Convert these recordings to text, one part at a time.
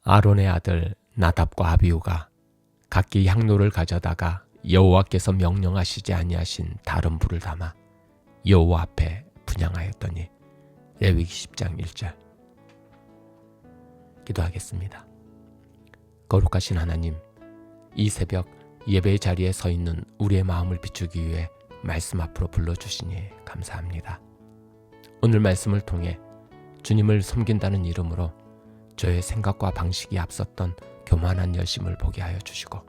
아론의 아들 나답과 아비후가 각기 향로를 가져다가 여호와께서 명령하시지 아니하신 다른 불을 담아 여호와 앞에 분향하였더니. 레위기 10장 1절. 기도하겠습니다. 거룩하신 하나님, 이 새벽 예배의 자리에 서 있는 우리의 마음을 비추기 위해 말씀 앞으로 불러주시니 감사합니다. 오늘 말씀을 통해 주님을 섬긴다는 이름으로 저의 생각과 방식이 앞섰던 교만한 열심을 보게 하여 주시고,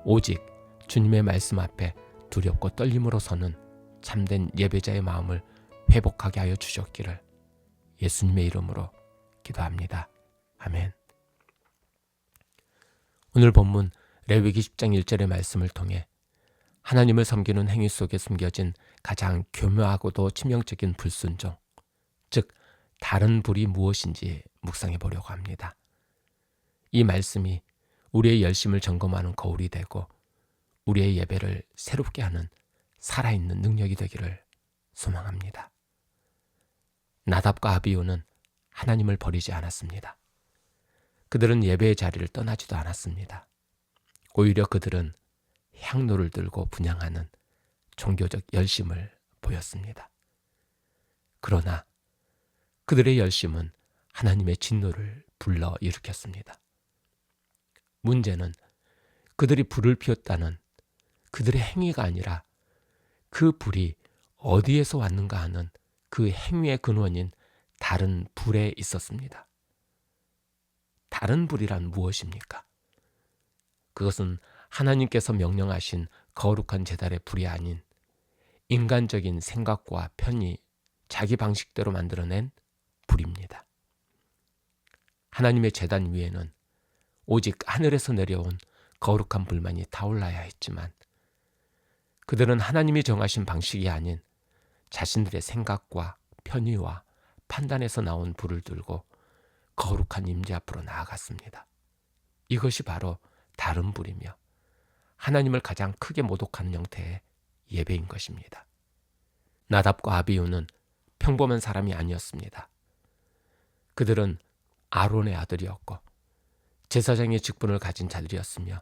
오직 주님의 말씀 앞에 두렵고 떨림으로 서는 참된 예배자의 마음을 회복하게 하여 주셨기를 예수님의 이름으로 기도합니다. 아멘. 오늘 본문 레위기 10장 1절의 말씀을 통해 하나님을 섬기는 행위 속에 숨겨진 가장 교묘하고도 치명적인 불순종, 즉 다른 불이 무엇인지 묵상해 보려고 합니다. 이 말씀이 우리의 열심을 점검하는 거울이 되고 우리의 예배를 새롭게 하는 살아있는 능력이 되기를 소망합니다. 나답과 아비후는 하나님을 버리지 않았습니다. 그들은 예배의 자리를 떠나지도 않았습니다. 오히려 그들은 향로를 들고 분향하는 종교적 열심을 보였습니다. 그러나 그들의 열심은 하나님의 진노를 불러 일으켰습니다. 문제는 그들이 불을 피웠다는 그들의 행위가 아니라 그 불이 어디에서 왔는가 하는 그 행위의 근원인 다른 불에 있었습니다. 다른 불이란 무엇입니까? 그것은 하나님께서 명령하신 거룩한 제단의 불이 아닌 인간적인 생각과 편의, 자기 방식대로 만들어낸 불입니다. 하나님의 제단 위에는 오직 하늘에서 내려온 거룩한 불만이 타올라야 했지만 그들은 하나님이 정하신 방식이 아닌 자신들의 생각과 편의와 판단에서 나온 불을 들고 거룩한 임재 앞으로 나아갔습니다. 이것이 바로 다른 불이며 하나님을 가장 크게 모독하는 형태의 예배인 것입니다. 나답과 아비후는 평범한 사람이 아니었습니다. 그들은 아론의 아들이었고 제사장의 직분을 가진 자들이었으며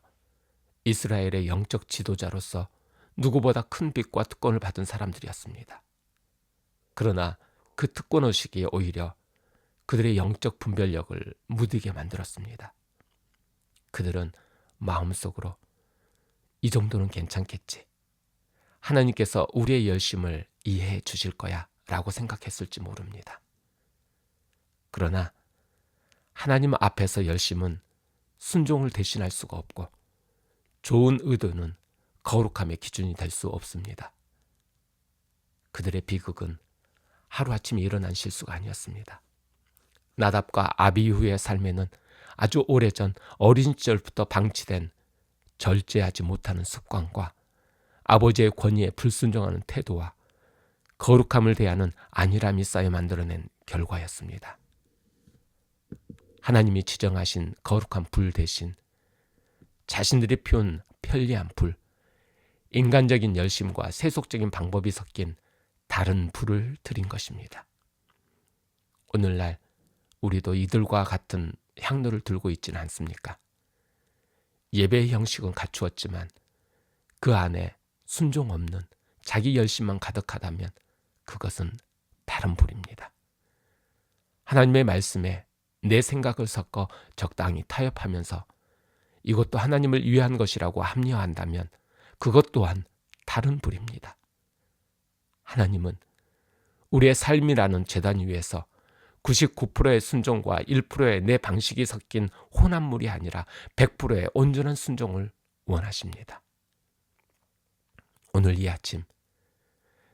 이스라엘의 영적 지도자로서 누구보다 큰 빚과 특권을 받은 사람들이었습니다. 그러나 그 특권의식이 오히려 그들의 영적 분별력을 무디게 만들었습니다. 그들은 마음속으로 이 정도는 괜찮겠지, 하나님께서 우리의 열심을 이해해 주실 거야 라고 생각했을지 모릅니다. 그러나 하나님 앞에서 열심은 순종을 대신할 수가 없고 좋은 의도는 거룩함의 기준이 될 수 없습니다. 그들의 비극은 하루아침에 일어난 실수가 아니었습니다. 나답과 아비후의 삶에는 아주 오래전 어린 시절부터 방치된 절제하지 못하는 습관과 아버지의 권위에 불순종하는 태도와 거룩함을 대하는 안일함이 쌓여 만들어낸 결과였습니다. 하나님이 지정하신 거룩한 불 대신 자신들이 피운 편리한 불, 인간적인 열심과 세속적인 방법이 섞인 다른 불을 들인 것입니다. 오늘날 우리도 이들과 같은 향로를 들고 있지는 않습니까? 예배의 형식은 갖추었지만 그 안에 순종 없는 자기 열심만 가득하다면 그것은 다른 불입니다. 하나님의 말씀에 내 생각을 섞어 적당히 타협하면서 이것도 하나님을 위한 것이라고 합리화한다면 그것 또한 다른 불입니다. 하나님은 우리의 삶이라는 제단 위에서 99%의 순종과 1%의 내 방식이 섞인 혼합물이 아니라 100%의 온전한 순종을 원하십니다. 오늘 이 아침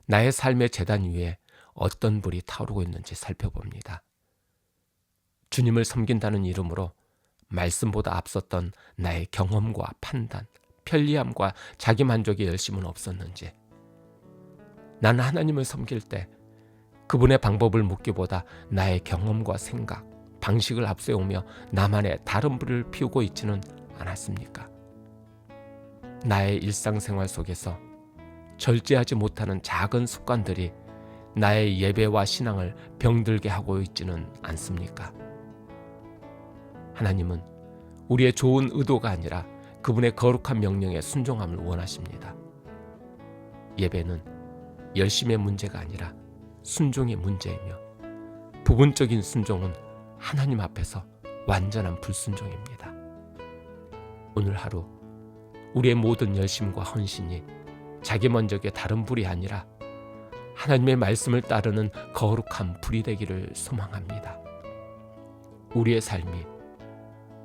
나의 삶의 제단 위에 어떤 불이 타오르고 있는지 살펴봅니다. 주님을 섬긴다는 이름으로 말씀보다 앞섰던 나의 경험과 판단, 편리함과 자기만족의 열심은 없었는지, 나는 하나님을 섬길 때 그분의 방법을 묻기보다 나의 경험과 생각, 방식을 앞세우며 나만의 다른 불을 피우고 있지는 않았습니까? 나의 일상생활 속에서 절제하지 못하는 작은 습관들이 나의 예배와 신앙을 병들게 하고 있지는 않습니까? 하나님은 우리의 좋은 의도가 아니라 그분의 거룩한 명령에 순종함을 원하십니다. 예배는 열심의 문제가 아니라 순종의 문제이며 부분적인 순종은 하나님 앞에서 완전한 불순종입니다. 오늘 하루 우리의 모든 열심과 헌신이 자기 만족의 다른 불이 아니라 하나님의 말씀을 따르는 거룩한 불이 되기를 소망합니다. 우리의 삶이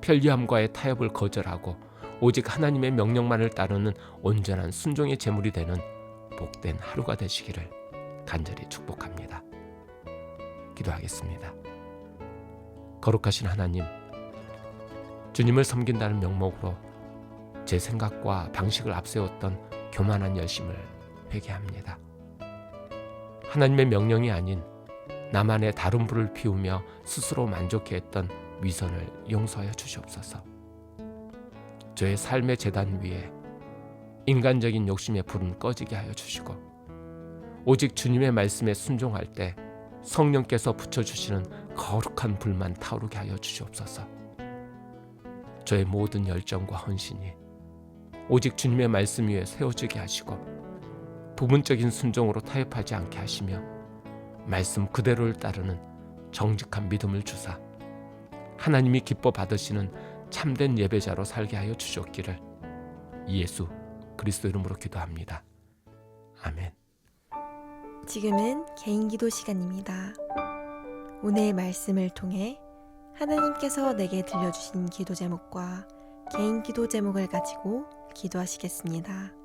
편리함과의 타협을 거절하고 오직 하나님의 명령만을 따르는 온전한 순종의 제물이 되는 복된 하루가 되시기를 간절히 축복합니다. 기도하겠습니다. 거룩하신 하나님, 주님을 섬긴다는 명목으로 제 생각과 방식을 앞세웠던 교만한 열심을 회개합니다. 하나님의 명령이 아닌 나만의 다른 불을 피우며 스스로 만족해 했던 위선을 용서하여 주시옵소서. 저의 삶의 제단 위에 인간적인 욕심의 불은 꺼지게 하여 주시고 오직 주님의 말씀에 순종할 때 성령께서 붙여주시는 거룩한 불만 타오르게 하여 주시옵소서. 저의 모든 열정과 헌신이 오직 주님의 말씀 위에 세워지게 하시고 부분적인 순종으로 타협하지 않게 하시며 말씀 그대로를 따르는 정직한 믿음을 주사 하나님이 기뻐 받으시는 참된 예배자로 살게 하여 주셨기를 예수 그리스도 이름으로 기도합니다. 아멘. 지금은 개인기도 시간입니다. 오늘 말씀을 통해 하나님께서 내게 들려주신 기도 제목과 개인기도 제목을 가지고 기도하시겠습니다.